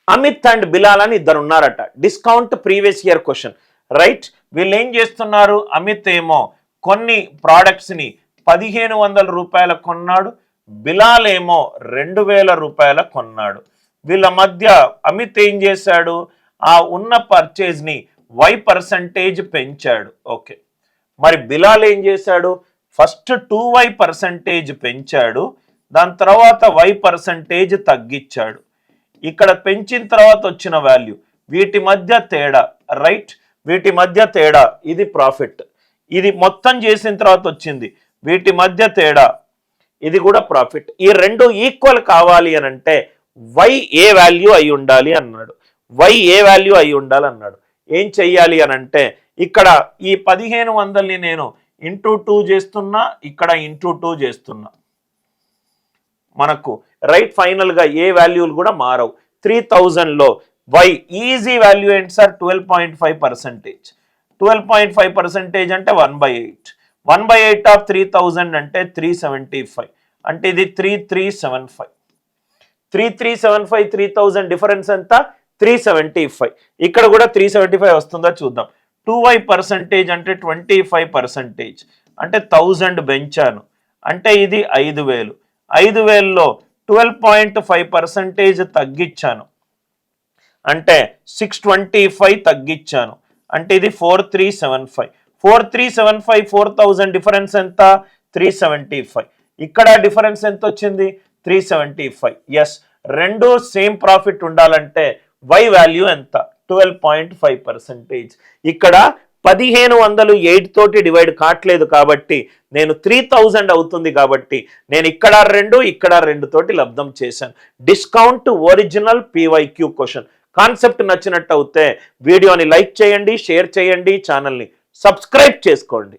Amit and Bilal అని ఇద్దరు ఉన్నారట. Discount previous year question, right. వీళ్ళు ఏం చేస్తున్నారు, అమిత్ ఏమో కొన్ని ప్రోడక్ట్స్ని 1500 రూపాయల కొన్నాడు, బిలాల్ ఏమో 2000 రూపాయల కొన్నాడు. వీళ్ళ మధ్య అమిత్ ఏం చేశాడు, ఆ ఉన్న పర్చేజ్ని Y% పెంచాడు. ఓకే, మరి బిలాల్ ఏం చేశాడు, ఫస్ట్ 2Y% పెంచాడు, దాని తర్వాత Y% తగ్గించాడు. ఇక్కడ పెంచిన తర్వాత వచ్చిన వాల్యూ, వీటి మధ్య తేడా, రైట్, వీటి మధ్య తేడా, ఇది ప్రాఫిట్. ఇది మొత్తం చేసిన తర్వాత వచ్చింది, వీటి మధ్య తేడా, ఇది కూడా ప్రాఫిట్. ఈ రెండు ఈక్వల్ కావాలి అని అంటే వై ఏ వాల్యూ అయి ఉండాలి అన్నాడు. వై ఏ వాల్యూ అయి ఉండాలి అన్నాడు. ఏం చెయ్యాలి అని అంటే ఇక్కడ ఈ 1500ని నేను ఇంటూ 2 చేస్తున్నా, ఇక్కడ ఇంటూ 2 చేస్తున్నా, మనకు రైట్ ఫైనల్గా ఏ వాల్యూలు కూడా మారవు. 3000లో వై ఈజీ వాల్యూ ఏంటి సార్, 12.5%. 12.5% అంటే 1/8. 1/8 ఆఫ్ 3000 అంటే 375, అంటే ఇది 3375. 3375 3000 డిఫరెన్స్ ఎంత, 375. ఇక్కడ కూడా 375 వస్తుందా చూద్దాం. 2Y% అంటే 25%, అంటే 1000 పెంచాను, అంటే ఇది 5000. 5000లో 12.5% తగ్గించాను, అంటే 625 తగ్గించాను, అంటే ఇది 4375. 4375 4000 డిఫరెన్స్ ఎంత, 375. ఇక్కడ డిఫరెన్స్ ఎంత వచ్చింది, 375. ఎస్, రెండు సేమ్ ప్రాఫిట్ ఉండాలంటే వై వాల్యూ ఎంత, 12.5%. ఇక్కడ 1500 8 తోటి డివైడ్ కావట్లేదు కాబట్టి నేను 3000 అవుతుంది కాబట్టి నేను ఇక్కడ 2 ఇక్కడ 2 తోటి లబ్ధం చేశాను. Discount original PYQ question. Concept నచ్చినట్టు అయితే వీడియోని లైక్ చేయండి, షేర్ చేయండి, ఛానల్ని సబ్స్క్రైబ్ చేసుకోండి.